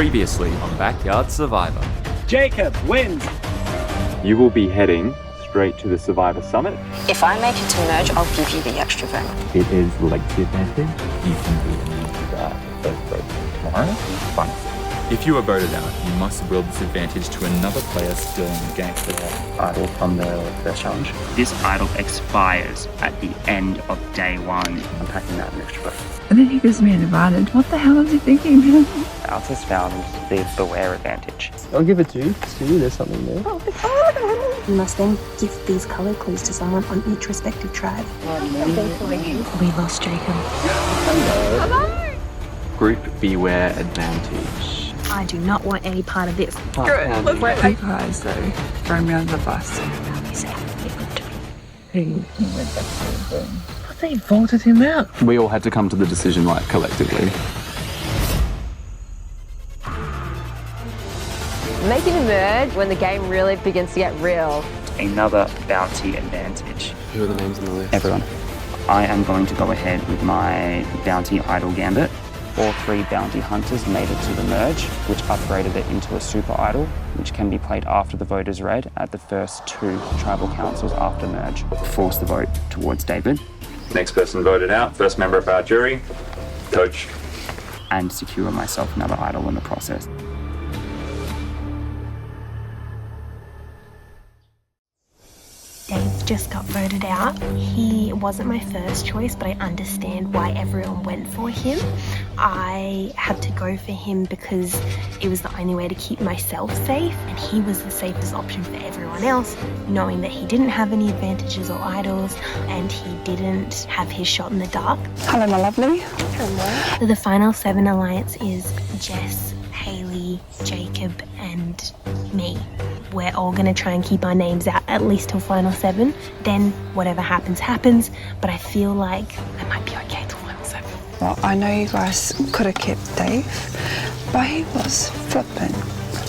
Previously on Backyard Survivor. Jacob wins. You will be heading straight to the Survivor Summit. If I make it to merge, I'll give you the extra vote. It is legacy advantage. You can be in the first vote tomorrow. Fun. If you are voted out, you must wield this advantage to another player still in the game. Idol from the first challenge. This idol expires at the end of day one. I'm packing that an extra vote. And then he gives me an advantage. What the hell is he thinking? Altus found the beware advantage. I'll give it to you. See, there's something there. You must then give these colour clues to someone on each respective tribe. We lost Jacob. Group beware advantage. I do not want any part of this. Good. You guys, though, throw me under the bus. He went back to the room. They voted him out. We all had to come to the decision like collectively. Making a merge when the game really begins to get real. Another bounty advantage. Who are the names on the list? Everyone. I am going to go ahead with my bounty idol gambit. All three bounty hunters made it to the merge, which upgraded it into a super idol, which can be played after the vote is read at the first two tribal councils after merge. Force the vote towards David. Next person voted out, first member of our jury, Coach. And secure myself another idol in the process. Dave just got voted out. He wasn't my first choice, but I understand why everyone went for him. I had to go for him because it was the only way to keep myself safe, and he was the safest option for everyone else, knowing that he didn't have any advantages or idols, and he didn't have his shot in the dark. Hello, my lovely. So the final 7 alliance is Jess, Hayley, Jacob, and me. We're all going to try and keep our names out at least till final 7. Then whatever happens, happens. But I feel like I might be okay till final 7. Well, I know you guys could have kept Dave, but he was flipping.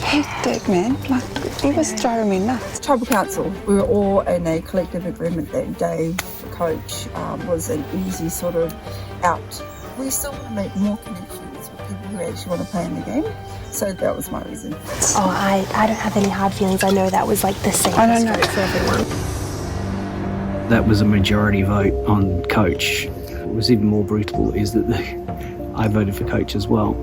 Hectic, man. Like, he was driving me nuts. Tribal Council, we were all in a collective agreement that Dave, the coach, was an easy sort of out. We still want to make more connections with people who actually want to play in the game. So that was my reason. Oh, I don't have any hard feelings. I know that was like the safest vote for everyone. That was a majority vote on Coach. What was even more brutal is that I voted for Coach as well.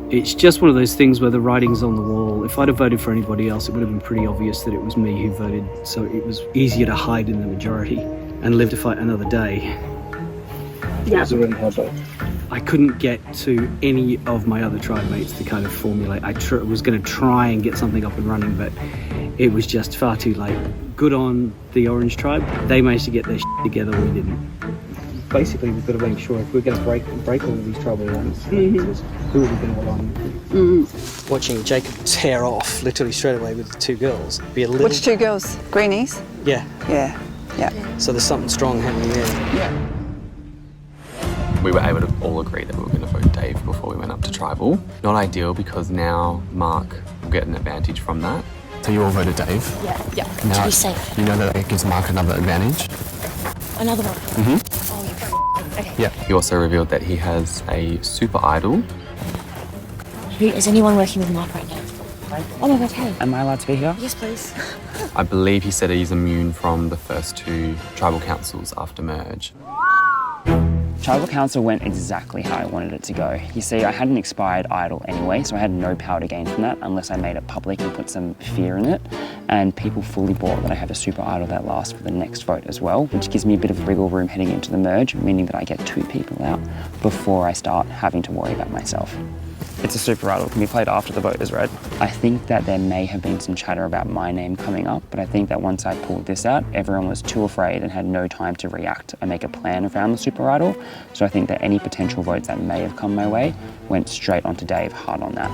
It's just one of those things where the writing's on the wall. If I'd have voted for anybody else, it would have been pretty obvious that it was me who voted. So it was easier to hide in the majority and live to fight another day. Yeah. I couldn't get to any of my other tribe mates to kind of formulate. I was going to try and get something up and running, but it was just far too late. Good on the Orange tribe. They managed to get their shit together, we didn't. Basically, we've got to make sure if we're going to break all of these tribal alliances, who are we going to align with? Watching Jacob tear off literally straight away with the 2 girls. Be a little... Which 2 girls? Greenies? Yeah. Yeah. So there's something strong happening there. Yeah. We were able to all agree that we were going to vote Dave before we went up to tribal. Not ideal because now Mark will get an advantage from that. So you all voted Dave? Yeah. Now, To be safe. You know that it gives Mark another advantage? Another one. Mm-hmm. Oh, you're okay. Yeah. He also revealed that he has a super idol. Is anyone working with Mark right now? Oh my god, hey. Am I allowed to be here? Yes, please. I believe he said he's immune from the first 2 tribal councils after merge. Tribal Council went exactly how I wanted it to go. You see, I had an expired idol anyway, so I had no power to gain from that unless I made it public and put some fear in it. And people fully bought that I have a super idol that lasts for the next vote as well, which gives me a bit of wriggle room heading into the merge, meaning that I get 2 people out before I start having to worry about myself. It's a super idol, can be played after the vote is read. I think that there may have been some chatter about my name coming up, but I think that once I pulled this out, everyone was too afraid and had no time to react and make a plan around the super idol. So I think that any potential votes that may have come my way went straight onto Dave, hard on that.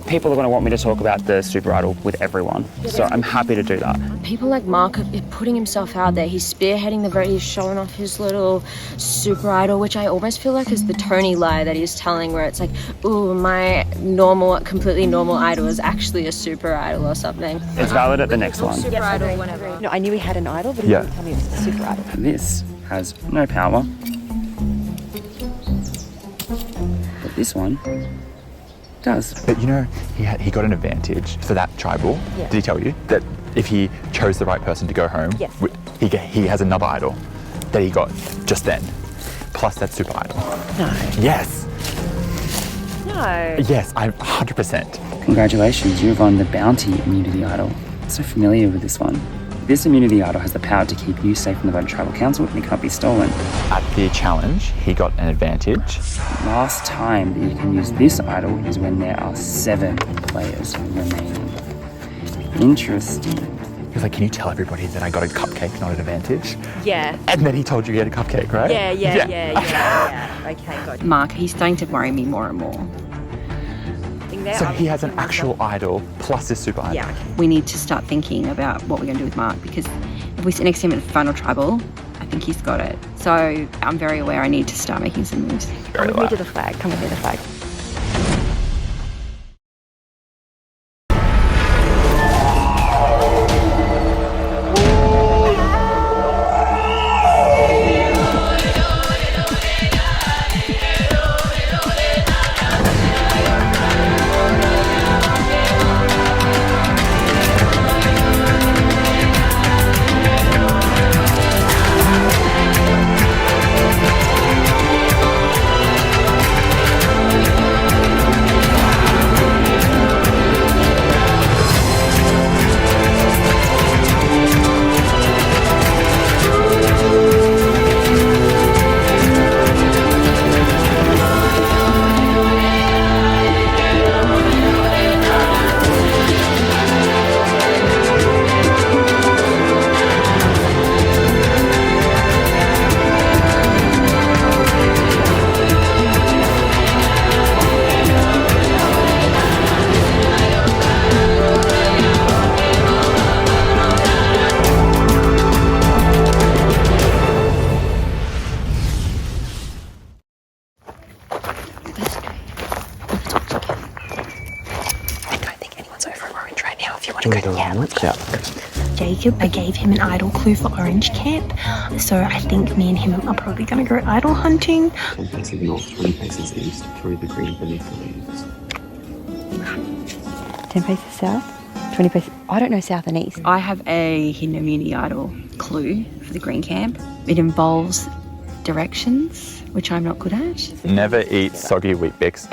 People are going to want me to talk about the super idol with everyone, so I'm happy to do that. People like Mark are putting himself out there. He's spearheading the vote. He's showing off his little super idol, which I almost feel like is the Tony lie that he's telling, where it's like, ooh, my completely normal idol is actually a super idol or something. It's valid at the next one. Super idol, whatever. No, I knew he had an idol, but he didn't tell me it was a super idol. This has no power. But this one does. But you know, he got an advantage for that tribal. Yeah. Did he tell you that if he chose the right person to go home, Yes. he has another idol that he got just then, plus that super idol. No. Yes. No. Yes, I'm 100%. Congratulations, you've won the Bounty Immunity Idol. I'm so familiar with this one. This immunity idol has the power to keep you safe from the vote of Tribal Council and it can't be stolen. At the challenge, he got an advantage. Last time that you can use this idol is when there are 7 players remaining. Interesting. He was like, can you tell everybody that I got a cupcake, not an advantage? Yeah. And then he told you he had a cupcake, right? Yeah. Okay, good. Mark, he's starting to worry me more and more. So he has an actual idol plus his super idol. Yeah. We need to start thinking about what we're going to do with Mark because if we sit next to him at the final tribal, I think he's got it. So I'm very aware I need to start making some moves. Come with me to the flag. Come with me to the flag. Jacob, I gave him an idol clue for Orange Camp, so I think me and him are probably going to go idol hunting. 10 paces north, 20 paces east, through the green beneath the leaves. 10 paces south, 20 paces. I don't know south and east. I have a hidden immunity idol clue for the green camp. It involves directions, which I'm not good at. Never eat soggy Weet Bix.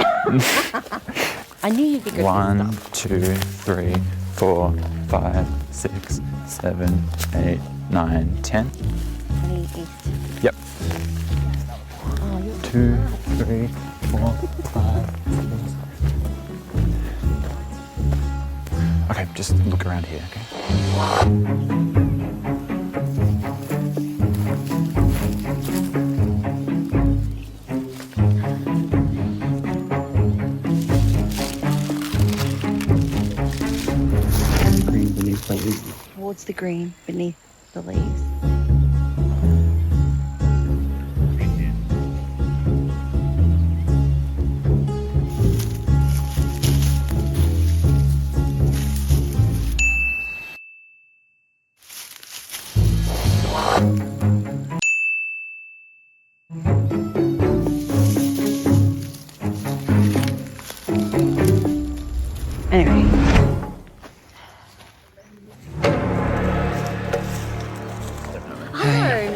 I knew you'd be good. 1, 2, 3, 4, 5, 6, 7, 8, 9, 10. 20 east. Yep. Oh, you're 2, 3, 4, 5, 6. Okay, just look around here, okay? Green beneath the leaves. towards the green beneath the leaves. Anyway.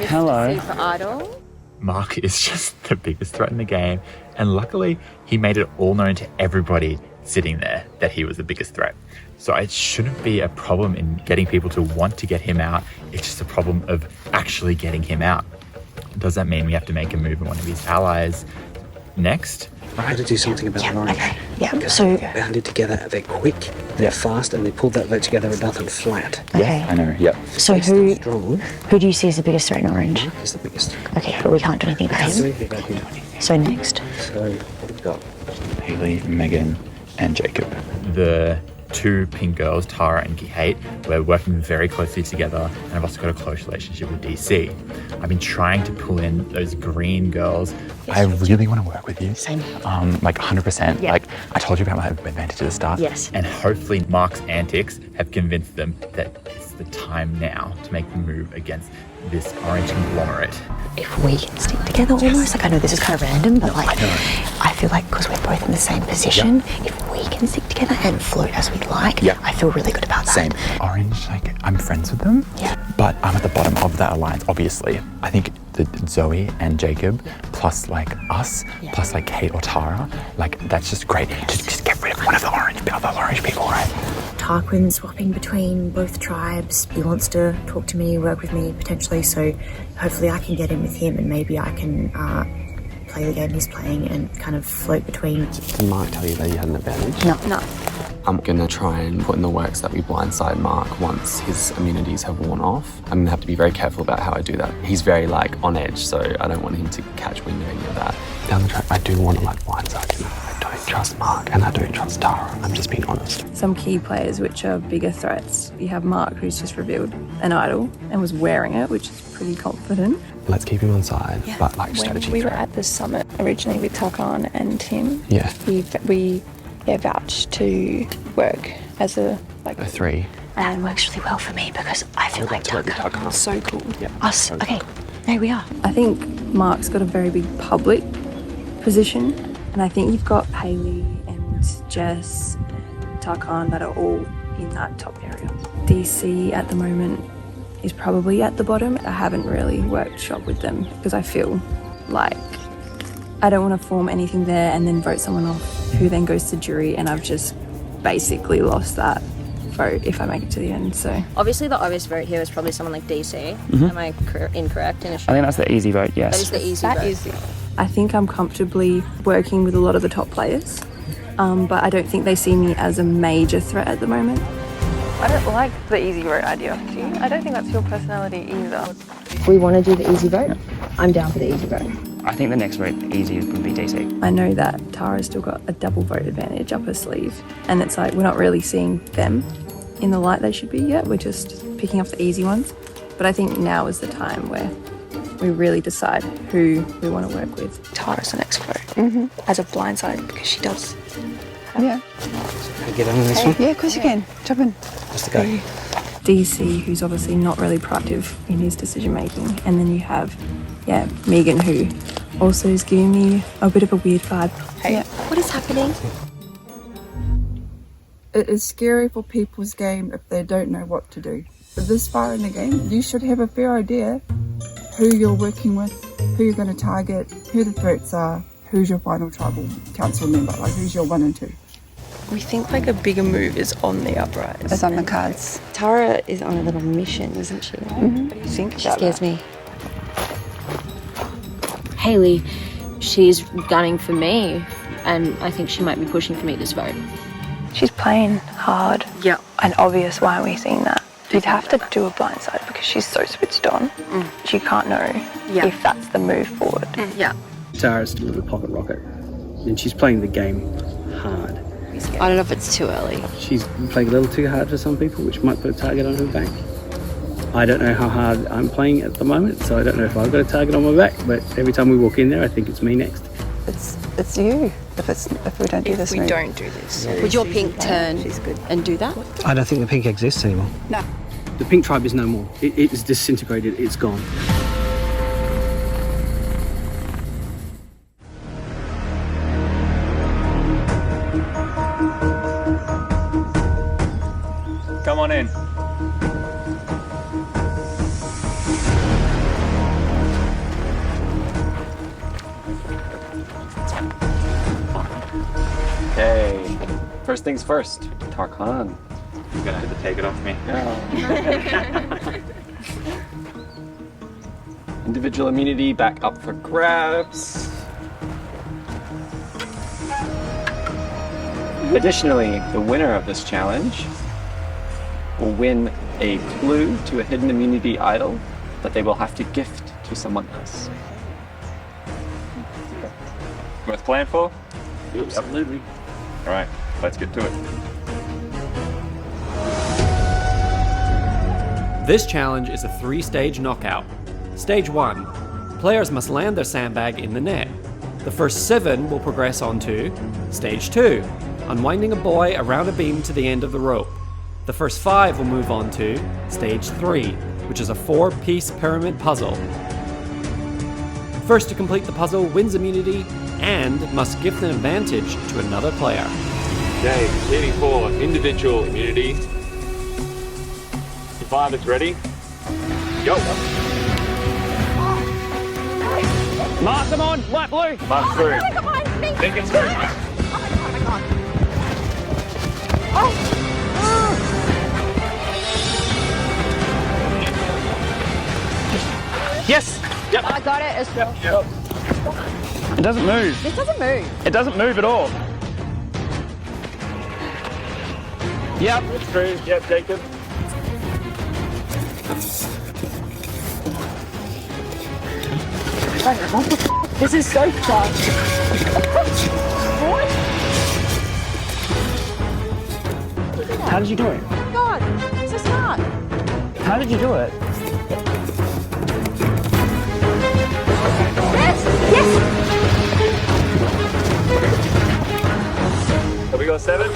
Hello. Super Idol. Mark is just the biggest threat in the game, and luckily he made it all known to everybody sitting there that he was the biggest threat. So it shouldn't be a problem in getting people to want to get him out. It's just a problem of actually getting him out. Does that mean we have to make a move on one of his allies next? I had to do something about the orange. Yeah, so... They banded together, they're quick, they're fast, and they pulled that vote together at nothing flat. Okay. I know, yep. So who do you see as the biggest threat in Orange? Mark is the biggest. Okay, but we can't do anything about Can't do him. anything about him. So next. So, what have we got? Haley, Megan, and Jacob. The two pink girls, Tara and Kate, we're working very closely together, and I've also got a close relationship with DC. I've been trying to pull in those green girls. I really want to work with you. Same. Like 100%. Yeah. Like I told you about my advantage at the start. Yes. And hopefully Mark's antics have convinced them that it's the time now to make the move against this orange conglomerate. If we can stick together almost, like I know this is kind of random, but like I feel like because we're both in the same position, if we can stick together and float as we like, I feel really good about that. Same. Orange, like, I'm friends with them, but I'm at the bottom of that alliance, obviously. I think that Zoe and Jacob, plus like us, plus like Kate or Tara, like that's just great. Just get rid of one of the other orange people, right? Tarquin's swapping between both tribes. He wants to talk to me, work with me potentially, so hopefully I can get in with him and maybe I can play the game he's playing and kind of float between. Did Mark tell you that you had an advantage? No. I'm gonna try and put in the works that we blindside Mark once his immunities have worn off. I'm gonna have to be very careful about how I do that. He's very like on edge, so I don't want him to catch wind of any of that. Down the track, I do want to like blindside him. I don't trust Mark and I don't trust Tara. I'm just being honest. Some key players which are bigger threats. You have Mark, who's just revealed an idol and was wearing it, which is pretty confident. Let's keep him on side, but like strategy. When we were at the summit originally with Tarkan and Tim, we vouched to work as a 3. That works really well for me because I feel like Tarkan is so cool. Us, okay, there we are. I think Mark's got a very big public position, and I think you've got Hayley and Jess and Tarkan that are all in that top area. DC at the moment is probably at the bottom. I haven't really worked shop with them because I feel like I don't want to form anything there and then vote someone off who then goes to jury, and I've just basically lost that vote if I make it to the end. So Obviously, the obvious vote here is probably someone like DC. Am I incorrect in I think that's the easy vote, yes. That is the easy vote. I think I'm comfortably working with a lot of the top players, but I don't think they see me as a major threat at the moment. I don't like the easy vote idea. Do you? I don't think that's your personality either. If we want to do the easy vote, I'm down for the easy vote. I think the next vote easy would be DC. I know that Tara's still got a double vote advantage up her sleeve, and it's like we're not really seeing them in the light they should be yet. We're just picking up the easy ones. But I think now is the time where we really decide who we want to work with. Tara's the next vote as a blindside because she does. Can I get on this one? Yeah, of course you can. Jump in. Just to go. DC, who's obviously not really proactive in his decision making, and then you have, Megan, who also is giving me a bit of a weird vibe. What is happening? It is scary for people's game if they don't know what to do. But this far in the game, you should have a fair idea who you're working with, who you're going to target, who the threats are, who's your final tribal council member, like who's your 1 and 2. We think like a bigger move is on the uprise. It's on the cards. Tara is on a little mission, isn't she? What do you think She about scares that? me. Hayley, she's gunning for me, and I think she might be pushing for me this vote. She's playing hard. Yeah. And obvious. Why are we seeing that? You'd have to do a blindside because she's so switched on. She can't know if that's the move forward. Yeah. Tara's still in the pocket rocket, and she's playing the game hard. I don't know if it's too early. She's playing a little too hard for some people, which might put a target on her back. I don't know how hard I'm playing at the moment, so I don't know if I've got a target on my back, but every time we walk in there, I think it's me next. It's you if we don't do this. We don't do this. Would your pink turn and do that? I don't think the pink exists anymore. No. The pink tribe is no more. It is disintegrated. It's gone. Come on in. Okay. First things first. Tarkan. You're gonna have to take it off me. Individual immunity back up for grabs. Additionally, the winner of this challenge will win a clue to a hidden immunity idol that they will have to gift to someone else. Worth playing for? Absolutely. All right, let's get to it. This challenge is a 3-stage knockout. Stage 1. Players must land their sandbag in the net. The first 7 will progress on to Stage 2. Unwinding a buoy around a beam to the end of the rope. The first 5 will move on to Stage 3, which is a 4-piece pyramid puzzle. First to complete the puzzle wins immunity and must gift an advantage to another player. Okay, completing 4 individual immunity. 5 is ready. Go. Mark, come on, light blue. Mark through. Think it's through. Yes. Yep. I got it as well. Yep. It doesn't move. This doesn't move. It doesn't move at all. Yep. It's through. Yep, Jacob. This is so fun. How did you do it? God, so smart. How did you do it? Have we got 7?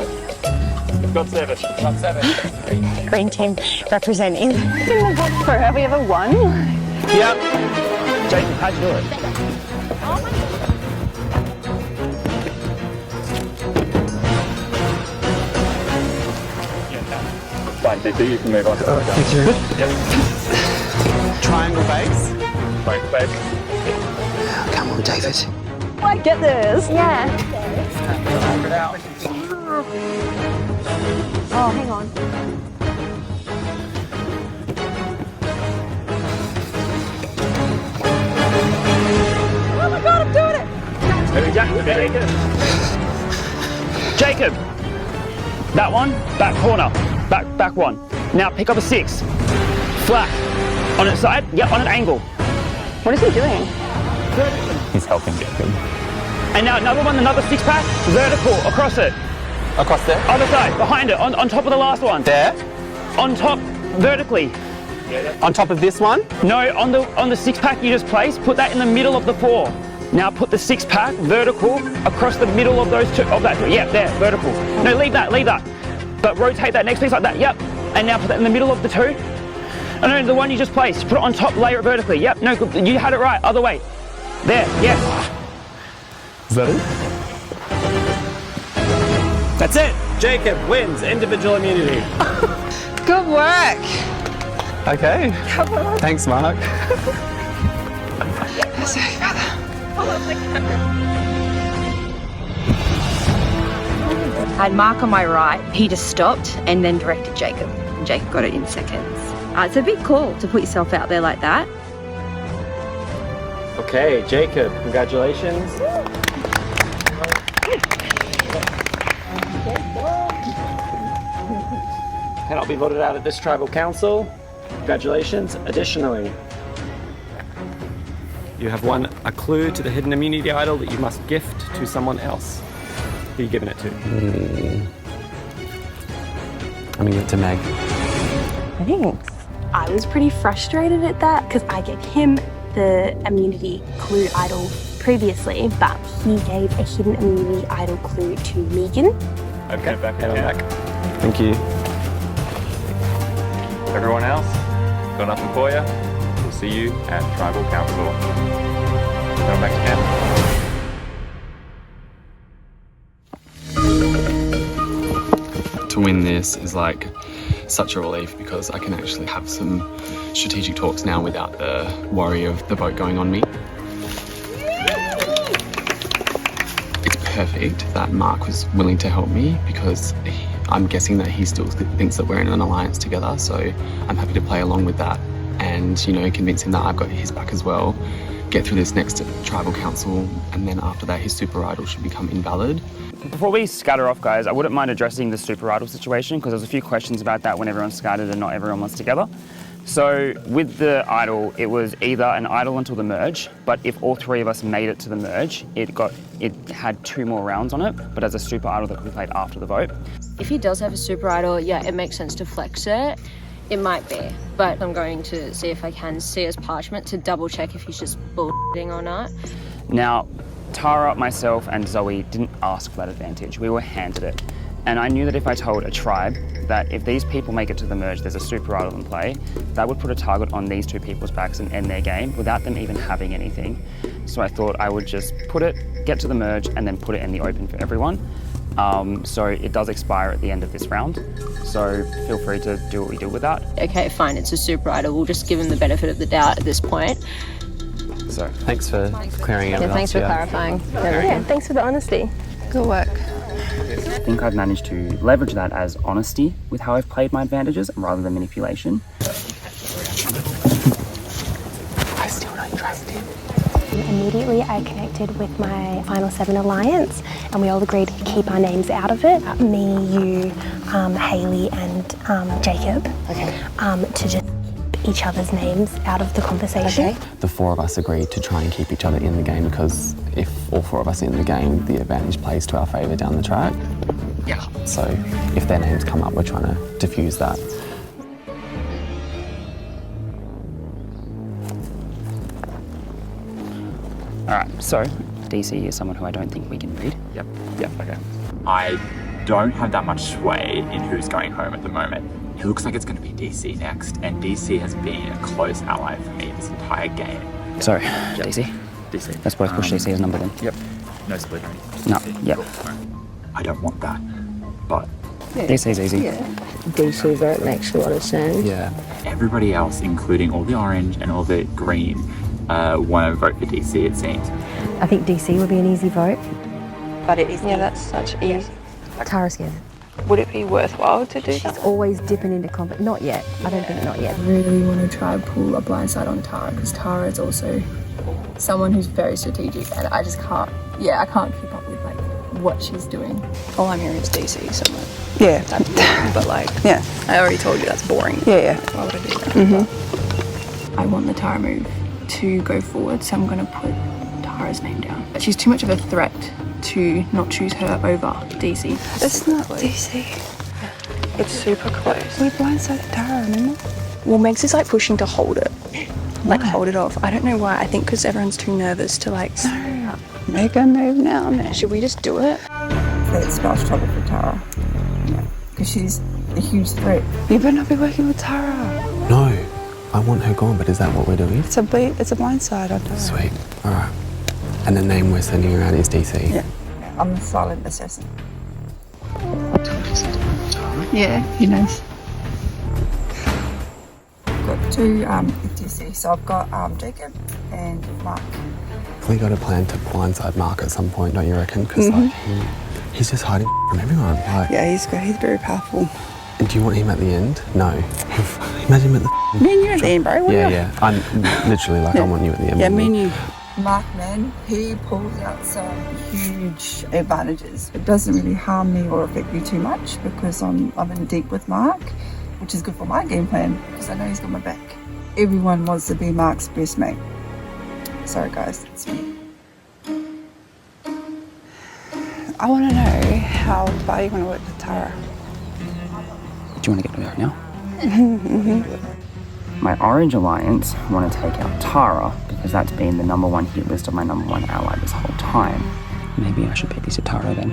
We've got 7. Got 7. Green team representing. Have we ever won? Yep. Jacob, how'd you do it? Fine, DC, you can move on. Thank you. Yep. Triangle base. Triangle base. Come on, David. I get this. Yeah. Oh, hang on. Oh my God, I'm doing it! Jacob! That one, back corner. Back one. Now pick up a 6. Flat. On its side, yep, on an angle. What is he doing? He's helping Jacob. And now another one, another 6-pack, vertical, across it. Across there? Other side, behind it, on top of the last one. There? On top, vertically. On top of this one? No, on the 6-pack you just placed, put that in the middle of the 4. Now put the 6-pack vertical across the middle of those two, of that, yeah, there, vertical. No, leave that. But rotate that next piece like that, yep. And now put that in the middle of the 2. Oh no, the one you just placed, put it on top, layer it vertically, yep, no, good, you had it right, other way. There, yes. Is that it? That's it. Jacob wins individual immunity. Good work. Okay. Thanks, Mark. Sorry, brother. I had Mark on my right. He just stopped and then directed Jacob. Jacob got it in seconds. It's a bit cool to put yourself out there like that. Okay, Jacob, congratulations. Cannot be voted out of this tribal council. Congratulations. Additionally, you have won a clue to the hidden immunity idol that you must gift to someone else. Who are you giving it to? I'm gonna give it to Meg. Thanks. I was pretty frustrated at that because I gave him the immunity clue idol previously, but he gave a hidden immunity idol clue to Megan. Okay, back. Thank you. Everyone else, got nothing for you. We'll see you at Tribal Council. Going back to To win this is like such a relief because I can actually have some strategic talks now without the worry of the vote going on me. It's perfect that Mark was willing to help me because I'm guessing that he still thinks that we're in an alliance together, so I'm happy to play along with that and, you know, convince him that I've got his back as well, get through this next tribal council, and then after that his super idol should become invalid. Before we scatter off, guys, I wouldn't mind addressing the super idol situation because there's a few questions about that when everyone's scattered and not everyone was together. So with the idol, it was either an idol until the merge, but if all 3 of us made it to the merge, it had 2 more rounds on it, but as a super idol that could be played after the vote. If he does have a super idol, yeah, it makes sense to flex it. It might be, but I'm going to see if I can see his parchment to double check if he's just bullshitting or not. Now, Tara, myself, and Zoe didn't ask for that advantage. We were handed it. And I knew that if I told a tribe that if these people make it to the merge, there's a super idol in play, that would put a target on these two people's backs and end their game without them even having anything. So I thought I would just put it, get to the merge, and then put it in the open for everyone. So it does expire at the end of this round. So feel free to do what we do with that. Okay, fine, it's a super idol. We'll just give him the benefit of the doubt at this point. So thanks for clearing it with Thanks us. for clarifying. Yeah, thanks for the honesty. Good work. I think I've managed to leverage that as honesty with how I've played my advantages rather than manipulation. I still don't trust him. Immediately I connected with my Final 7 alliance and we all agreed to keep our names out of it. Me, you, Hayley and Jacob. To just keep each other's names out of the conversation. The four of us agreed to try and keep each other in the game because if all four of us are in the game, the advantage plays to our favour down the track. Yeah. So if their names come up, we're trying to diffuse that. Alright, so DC is someone who I don't think we can read. Yep, okay. I don't have that much sway in who's going home at the moment. It looks like it's going to be DC next, and DC has been a close ally for me this entire game. Sorry, DC? DC. Let's both push DC as number then. Yep. No split or anything. No, yep. I don't want that, but... DC's easy. DC vote makes a lot of sense. Yeah. Everybody else, including all the orange and all the green, want to vote for DC, it seems. I think DC would be an easy vote. But it is. Yeah, that's such easy. Tara's scared. Would it be worthwhile to do She's that? always dipping into combat. Not yet. I don't think not yet. I really want to try and pull a blindside on Tara because Tara is also someone who's very strategic and I just can't, I can't keep up with like what she's doing. All I'm hearing is DC, so Yeah. but like, Yeah. I already told you that's boring. Yeah. Why would I do that? I want the Tara move to go forward, so I'm going to put Tara's name down. But she's too much of a threat to not choose her over DC. It's not DC. It's super close. We blindsided Tara, remember? Well, Megs is like pushing to hold it. Like hold it off. I don't know why. I think because everyone's too nervous to like... Make a move now, man. Should we just do it? It spells trouble for Tara. Because she's a huge threat. You better not be working with Tara. No, I want her gone, but is that what we're doing? It's a blindside on Tara. Sweet. All right. And the name we're sending around is DC. Yeah. I'm the silent assassin. Yeah, he knows. I've got two FTC. So I've got Jacob and Mark. We got a plan to blindside Mark at some point, don't you reckon? Because like, he's just hiding from everyone. Like, Yeah, he's very powerful. and do you want him at the end? No. Imagine him at the... Me and you at the end, bro. What Yeah, you- yeah. I'm literally like, I want you at the end. Yeah, with me and you. Mark, man, he pulls out some huge advantages. It doesn't really harm me or affect me too much because I'm in deep with Mark, which is good for my game plan because I know he's got my back. Everyone wants to be Mark's best mate. Sorry, guys, it's me. I want to know how far you want to work with Tara. Do you want to get to that now? My Orange Alliance want to take out Tara because that's been the #1 hit list of my #1 ally this whole time. Maybe I should pick this at Tara then.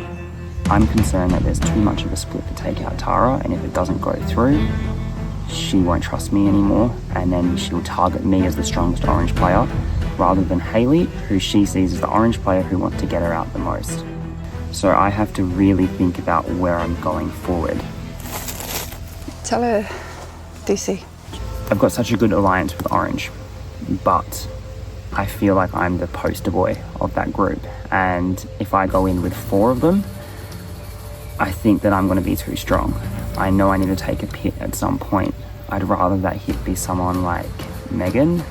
I'm concerned that there's too much of a split to take out Tara, and if it doesn't go through, she won't trust me anymore, and then she'll target me as the strongest orange player, rather than Hayley, who she sees as the orange player who wants to get her out the most. So I have to really think about where I'm going forward. Tell her, DC. I've got such a good alliance with Orange, but I feel like I'm the poster boy of that group, and if I go in with 4 of them, I think that I'm going to be too strong. I know I need to take a hit at some point. I'd rather that hit be someone like Megan.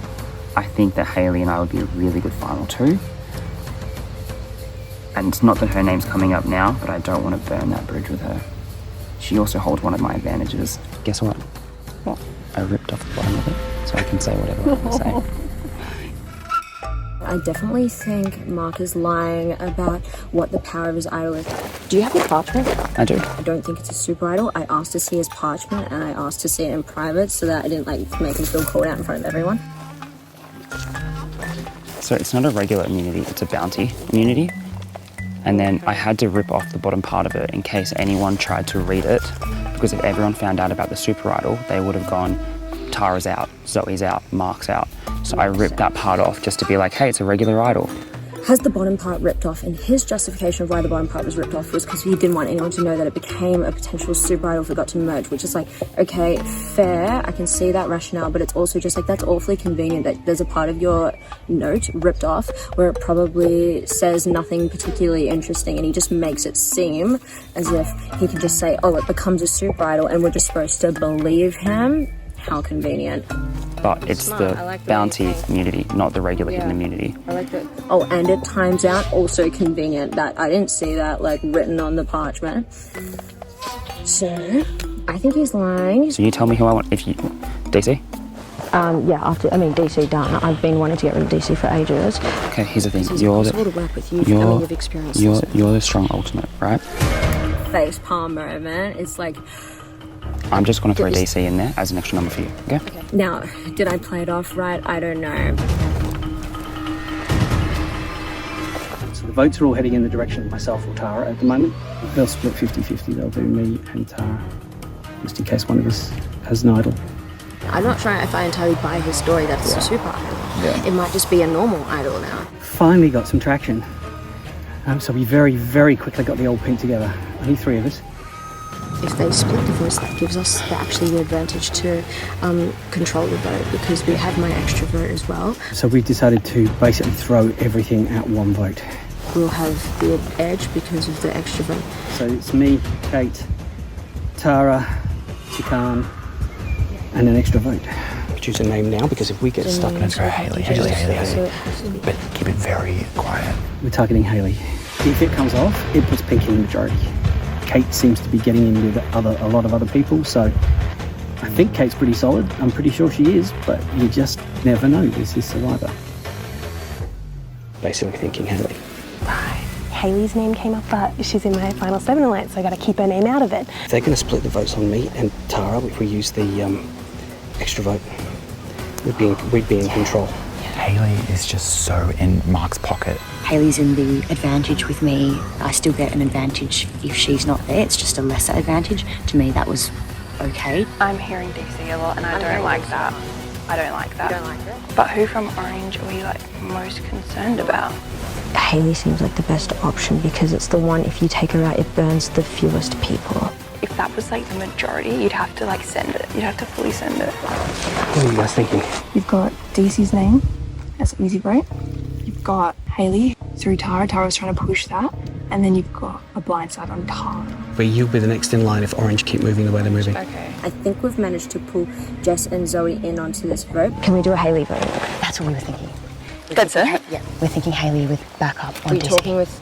I think that Hayley and I would be a really good final 2. And it's not that her name's coming up now, but I don't want to burn that bridge with her. She also holds one of my advantages. Guess what? What? I ripped off the bottom of it, so I can say whatever I want to say. I definitely think Mark is lying about what the power of his idol is. Do you have your parchment? I do. I don't think it's a super idol. I asked to see his parchment and I asked to see it in private so that I didn't like make him feel called out in front of everyone. So it's not a regular immunity, it's a bounty immunity. And then I had to rip off the bottom part of it in case anyone tried to read it, because if everyone found out about the super idol, they would have gone, Tara's out, Zoe's out, Mark's out. So I ripped that part off just to be like, hey, it's a regular idol. Has the bottom part ripped off, and his justification of why the bottom part was ripped off was because he didn't want anyone to know that it became a potential super idol if it got to merge, which is like, okay, fair, I can see that rationale, but it's also just like, that's awfully convenient that there's a part of your note ripped off where it probably says nothing particularly interesting, and he just makes it seem as if he can just say, oh, it becomes a super idol and we're just supposed to believe him. How convenient. But it's the bounty immunity, not the regular hidden immunity. I like that. Oh, and it times out, also convenient. That I didn't see that like written on the parchment. So, I think he's lying. So you tell me who I want, if you, DC? DC done. I've been wanting to get rid of DC for ages. Okay, here's the thing. It's You're impossible to work with you. You've experienced this. You're the strong ultimate, right? Face palm moment. It's like, I'm just going to throw DC in there as an extra number for you, okay? now, did I play it off right? I don't know. So the votes are all heading in the direction of myself or Tara at the moment. They'll split 50-50. They'll do me and Tara, just in case one of us has an idol. I'm not sure if I entirely buy his story that it's a super idol. Yeah. It might just be a normal idol now. Finally got some traction. So we very, very quickly got the old pink together. Only 3 of us. If they split the votes, that gives us actually the advantage to control the vote, because we have my extra vote as well. So we decided to basically throw everything at one vote. We'll have the edge because of the extra vote. So it's me, Kate, Tara, Tikan, and an extra vote. Choose a name now, because if we get stuck, Let's go Hayley. But keep it very quiet. We're targeting Hayley. If it comes off, it puts Pink in the majority. Kate seems to be getting in with a lot of other people, so I think Kate's pretty solid. I'm pretty sure she is, but you just never know. Is this survivor? Basically thinking Hayley. Hayley's name came up, but she's in my final 7 alliance, so I got to keep her name out of it. They're going to split the votes on me and Tara if we use the extra vote. We'd be in control. Hayley is just so in Mark's pocket. Hayley's in the advantage with me. I still get an advantage if she's not there. It's just a lesser advantage. To me, that was okay. I'm hearing DC a lot, and I don't like that. I don't like that. You don't like it? But who from Orange are we most concerned about? Hayley seems like the best option because it's the one, if you take her out, it burns the fewest people. If that was the majority, you'd have to send it. You'd have to fully send it. What are you guys thinking? You've got DC's name as easy vote. You've got Hayley through Tara. Tara's trying to push that. And then you've got a blindside on Tara. But you'll be the next in line if Orange keep moving the way they're moving. Okay. I think we've managed to pull Jess and Zoe in onto this vote. Can we do a Hayley vote? That's what we were thinking. That's it? Yeah. We're thinking Hayley with backup on We're DC. talking with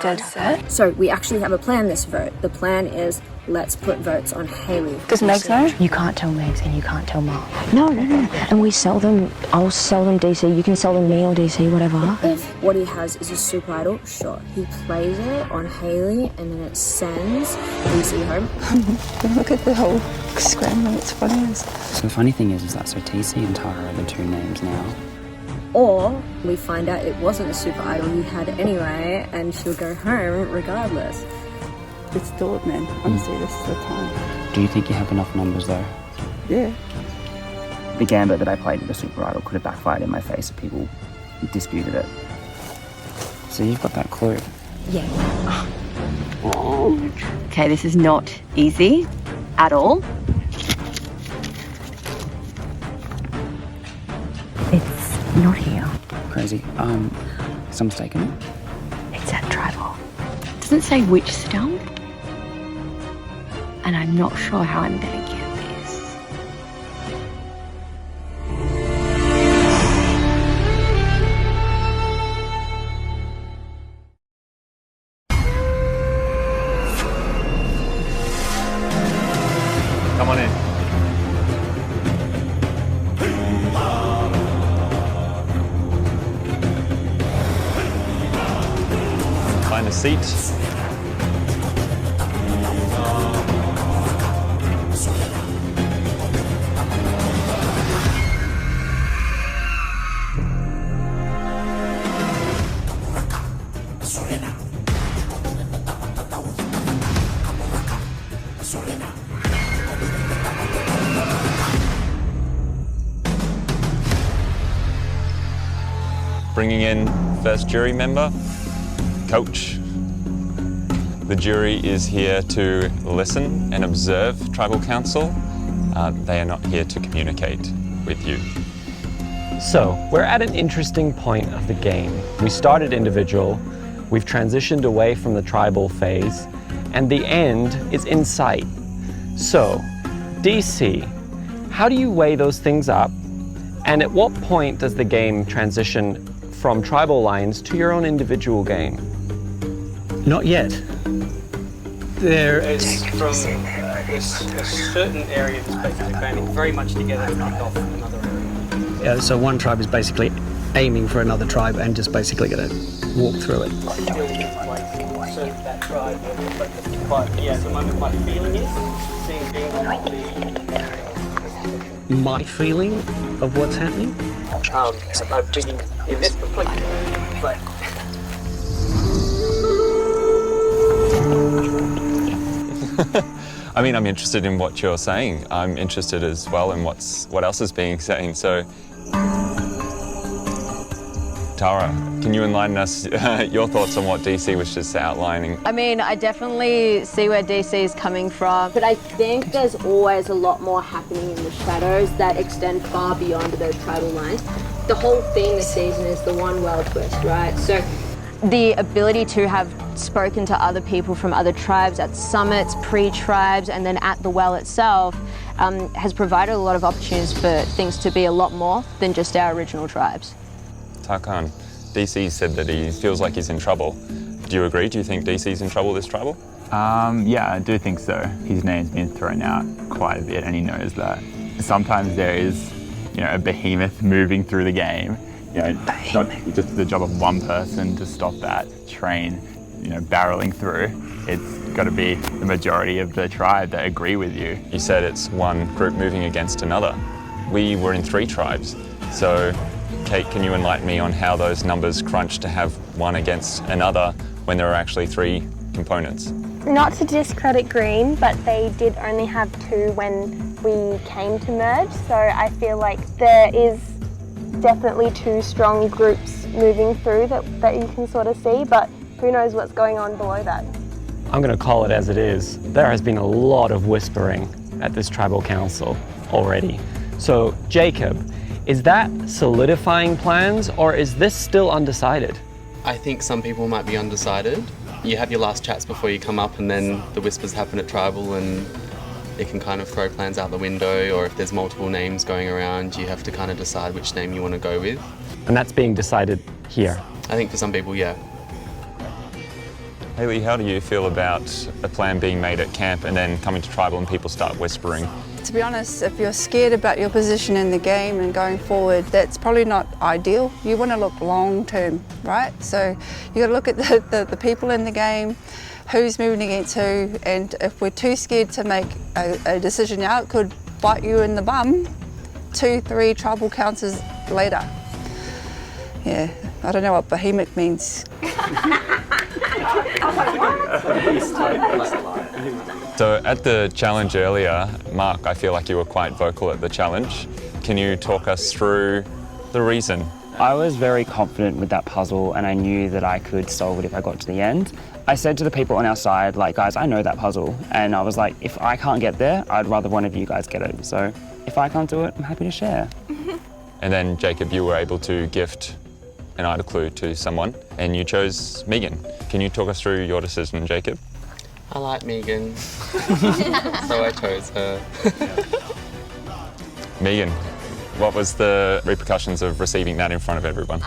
Dead set. So we actually have a plan this vote. The plan is let's put votes on Hayley. Does Megs know? You can't tell Megs and you can't tell Mark. No. And we sell them. I'll sell them DC. You can sell them me or DC, whatever. If what he has is a super idol, sure. He plays it on Hayley and then it sends DC home. Look at the whole scramble. It's funny. So the funny thing is that so TC and Tara are the 2 names now. Or we find out it wasn't a super idol he had anyway and she'll go home regardless. It's thought, man. Honestly, this is the time. Do you think you have enough numbers though? Yeah. The gambit that I played with the super idol could have backfired in my face if people disputed it. So you've got that clue. Yeah. Okay, this is not easy at all. It's not here. Crazy. Someone's taken it? It's at Tribal. It doesn't say which stump. And I'm not sure how I'm going to get this. Come on in. Find a seat. Bringing in first jury member, Coach. The jury is here to listen and observe Tribal Council. They are not here to communicate with you. So, we're at an interesting point of the game. We started individual, we've transitioned away from the tribal phase, and the end is in sight. So, DC, how do you weigh those things up? And at what point does the game transition from tribal lines to your own individual game? Not yet. There is from a certain area that's basically banding very much together to knock off another area. Yeah, so one tribe is basically aiming for another tribe and just basically going to walk through it. So that tribe, but yeah, at the moment my feeling is seeing being on the... My feeling of what's happening? I'm thinking in this completely, but... I mean, I'm interested in what you're saying. I'm interested as well in what else is being said. So, Tara, can you enlighten us your thoughts on what DC was just outlining? I mean, I definitely see where DC is coming from, but I think there's always a lot more happening in the shadows that extend far beyond those tribal lines. The whole theme this season is the one world twist, right? So the ability to have spoken to other people from other tribes at summits, pre-tribes, and then at the well itself has provided a lot of opportunities for things to be a lot more than just our original tribes. Tarkhan, DC said that he feels like he's in trouble. Do you agree? Do you think DC's in trouble this tribal? Yeah, I do think so. His name's been thrown out quite a bit, and he knows that. Sometimes there is, a behemoth moving through the game. It's not just the job of one person to stop that train, barreling through. It's got to be the majority of the tribe that agree with you. You said it's one group moving against another. We were in 3 tribes, so Kate, can you enlighten me on how those numbers crunch to have one against another when there are actually 3 components? Not to discredit Green, but they did only have 2 when we came to merge, so I feel like there is definitely 2 strong groups moving through that you can sort of see, but who knows what's going on below that. I'm going to call it as it is. There has been a lot of whispering at this tribal council already. So, Jacob, is that solidifying plans, or is this still undecided? I think some people might be undecided. You have your last chats before you come up, and then the whispers happen at tribal, and it can kind of throw plans out the window, or if there's multiple names going around, you have to kind of decide which name you want to go with. And that's being decided here? I think for some people, yeah. Hayley, how do you feel about a plan being made at camp and then coming to tribal and people start whispering? To be honest, if you're scared about your position in the game and going forward, that's probably not ideal. You want to look long term, right? So you got to look at the people in the game, who's moving against who, and if we're too scared to make a decision now, it could bite you in the bum 2-3 tribal councils later. Yeah, I don't know what behemoth means. So at the challenge earlier, Mark, I feel like you were quite vocal at the challenge. Can you talk us through the reason? I was very confident with that puzzle, and I knew that I could solve it if I got to the end. I said to the people on our side, guys, I know that puzzle. And I was like, if I can't get there, I'd rather one of you guys get it. So if I can't do it, I'm happy to share. And then, Jacob, you were able to gift an idle clue to someone, and you chose Megan. Can you talk us through your decision, Jacob? I like Megan, so I chose her. Megan, what was the repercussions of receiving that in front of everyone?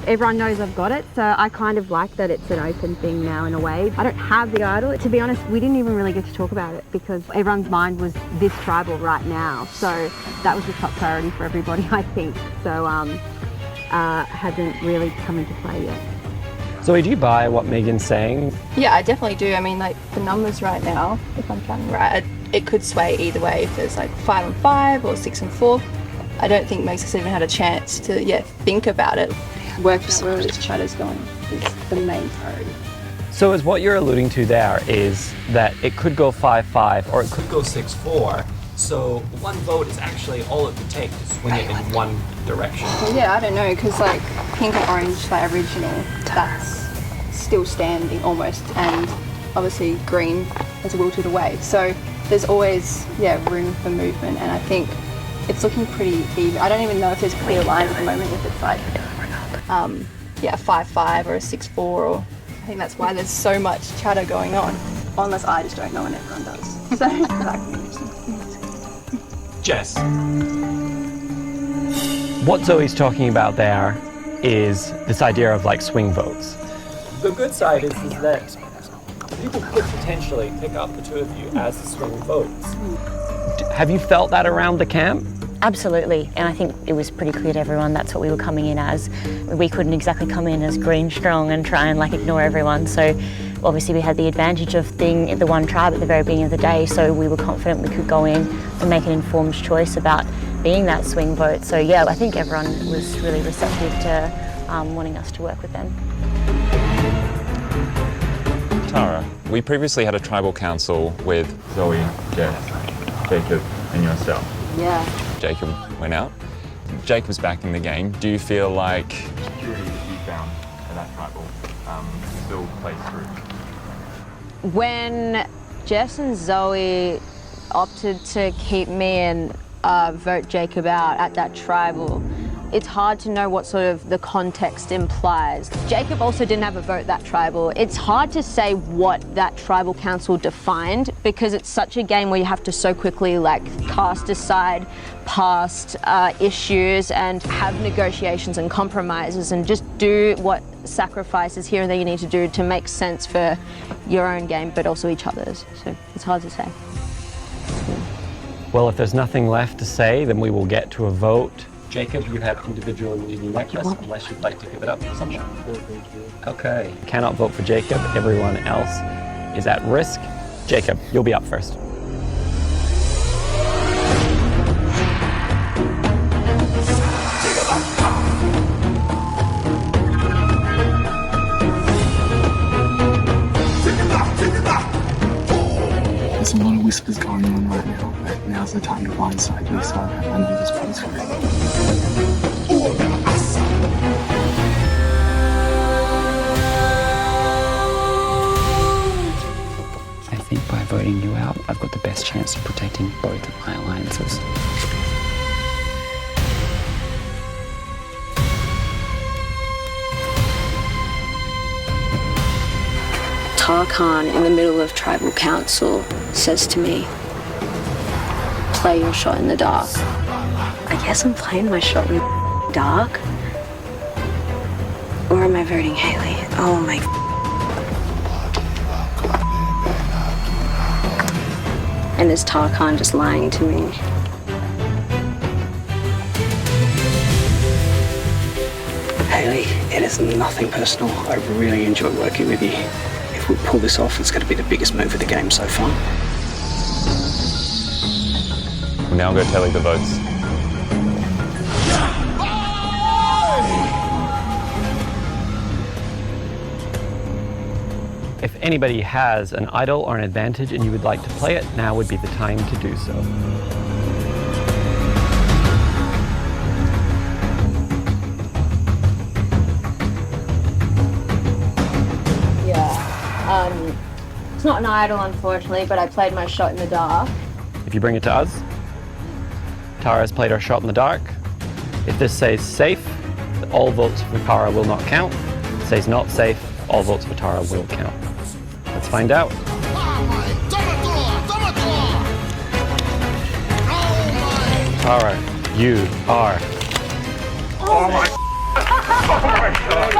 Everyone knows I've got it, so I kind of like that it's an open thing now in a way. I don't have the idol. To be honest, we didn't even really get to talk about it because everyone's mind was this tribal right now. So that was the top priority for everybody, I think. So hasn't really come into play yet. Zoe, do you buy what Megan's saying? Yeah, I definitely do. I mean, the numbers right now, if I'm counting right, it could sway either way. If there's 5-5 or 6-4, I don't think Megs has even had a chance to think about it. Work out where this chat is going is the main priority. So is what you're alluding to there is that it could go 5-5 or it could go 6-4. So one vote is actually all it would take to swing it in one direction. Well, yeah, I don't know, because like pink and orange, like original, that's still standing almost, and obviously green has wilted away. So there's always, room for movement, and I think it's looking pretty even. I don't even know if there's clear lines at the moment, if it's like, 5-5 or a 6-4, or I think that's why there's so much chatter going on. Unless I just don't know and everyone does. So that can be interesting. Jess. What Zoe's talking about there is this idea of like swing votes. The good side is that people could potentially pick up the two of you as the swing votes. Have you felt that around the camp? Absolutely, and I think it was pretty clear to everyone that's what we were coming in as. We couldn't exactly come in as green strong and try and like ignore everyone, so obviously we had the advantage of being the one tribe at the very beginning of the day, so we were confident we could go in and make an informed choice about being that swing vote. So yeah, I think everyone was really receptive to wanting us to work with them. Tara, we previously had a tribal council with Zoe, Jess, Jacob, and yourself. Yeah. Jacob went out. Jacob's back in the game. Do you feel like security that you found at that tribal still plays through? When Jess and Zoe opted to keep me and vote Jacob out at that tribal, it's hard to know what sort of the context implies. Jacob also didn't have a vote that tribal. It's hard to say what that tribal council defined because it's such a game where you have to so quickly like cast aside past issues and have negotiations and compromises and just do what sacrifices here and there you need to do to make sense for your own game but also each other's. So it's hard to say. Well, if there's nothing left to say, then we will get to a vote. Jacob, you have individual immunity necklace unless you'd like to give it up to someone. Okay. Cannot vote for Jacob. Everyone else is at risk. Jacob, you'll be up first. There's a lot of whispers going on right now, but now's the time to blindside you, so I know this plays for you. I think by voting you out, I've got the best chance of protecting both of my alliances. Tarkhan, in the middle of tribal council, says to me, play your shot in the dark. I guess I'm playing my shot in the dark. Or am I voting Haley? Oh my. And is Tarkhan just lying to me? Haley, it is nothing personal. I really enjoy working with you. If we pull this off, it's going to be the biggest move of the game so far. we'll now go tally the votes. If anybody has an idol or an advantage and you would like to play it, now would be the time to do so. It's not an idol, unfortunately, but I played my shot in the dark. If you bring it to us, Tara's played her shot in the dark. If this says safe, all votes for Tara will not count. If it says not safe, all votes for Tara will count. Let's find out. Tara, you are. Oh my! Oh my god!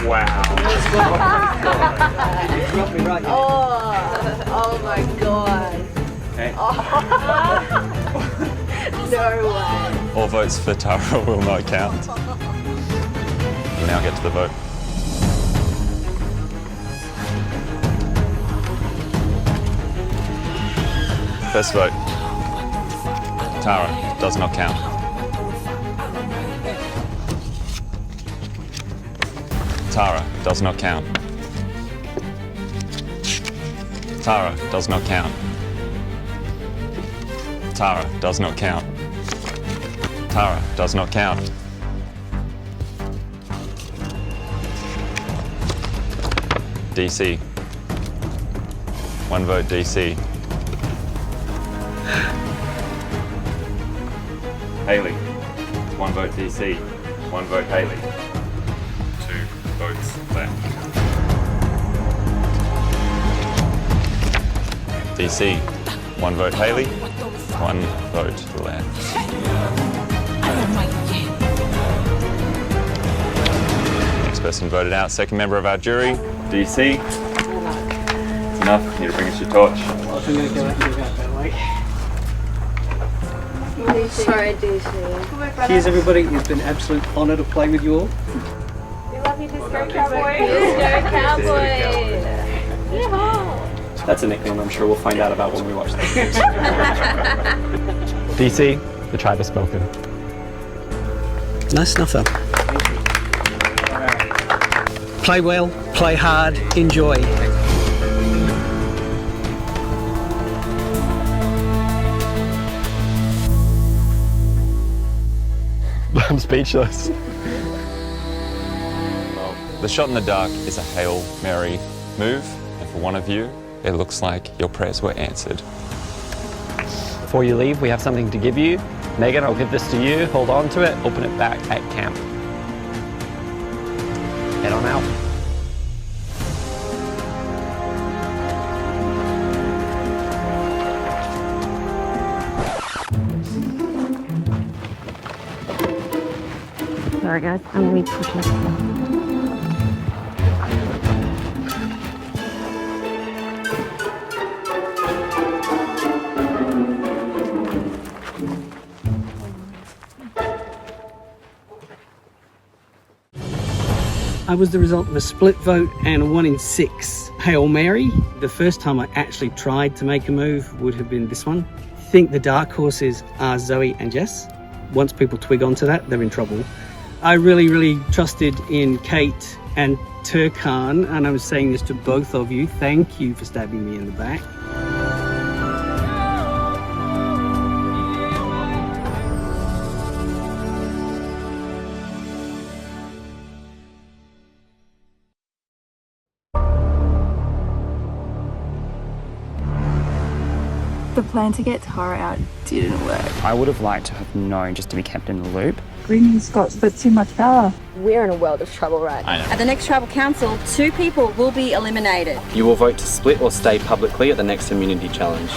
Wow! Oh my god! Okay. No way! All votes for Tara will not count. We'll now get to the vote. First vote. Tara does not count. Tara does not count. Tara does not count. Tara does not count. Tara does not count. DC. 1 vote DC. Haley. 1 vote DC. 1 vote Haley. 2 votes left. DC. 1 vote Haley. 1 vote left. Next person voted out. Second member of our jury, DC. It's enough. You need to bring us your torch. I'm going to go out and do that way. Sorry, DC. Cheers, everybody. It's been an absolute honour to play with you all. We love you, Disco Cowboy. Disco Cowboy. Yeehaw. That's a nickname I'm sure we'll find out about when we watch this. DC, the tribe has spoken. Nice snuffer. Play well, play hard, enjoy. I'm speechless. Well, the shot in the dark is a Hail Mary move, and for one of you, it looks like your prayers were answered. Before you leave, we have something to give you. Megan, I'll give this to you. Hold on to it. Open it back at camp. Head on out. Sorry guys, I'm really pushing. I was the result of a split vote and a 1 in 6 Hail Mary. The first time I actually tried to make a move would have been this one. I think the dark horses are Zoe and Jess. Once people twig onto that, they're in trouble. I really trusted in Kate and Turkan, and I was saying this to both of you. Thank you for stabbing me in the back. The plan to get Tara out didn't work. I would have liked to have known just to be kept in the loop. Green's got a bit too much power. We're in a world of trouble right now. At the next tribal council, 2 people will be eliminated. You will vote to split or stay publicly at the next immunity challenge.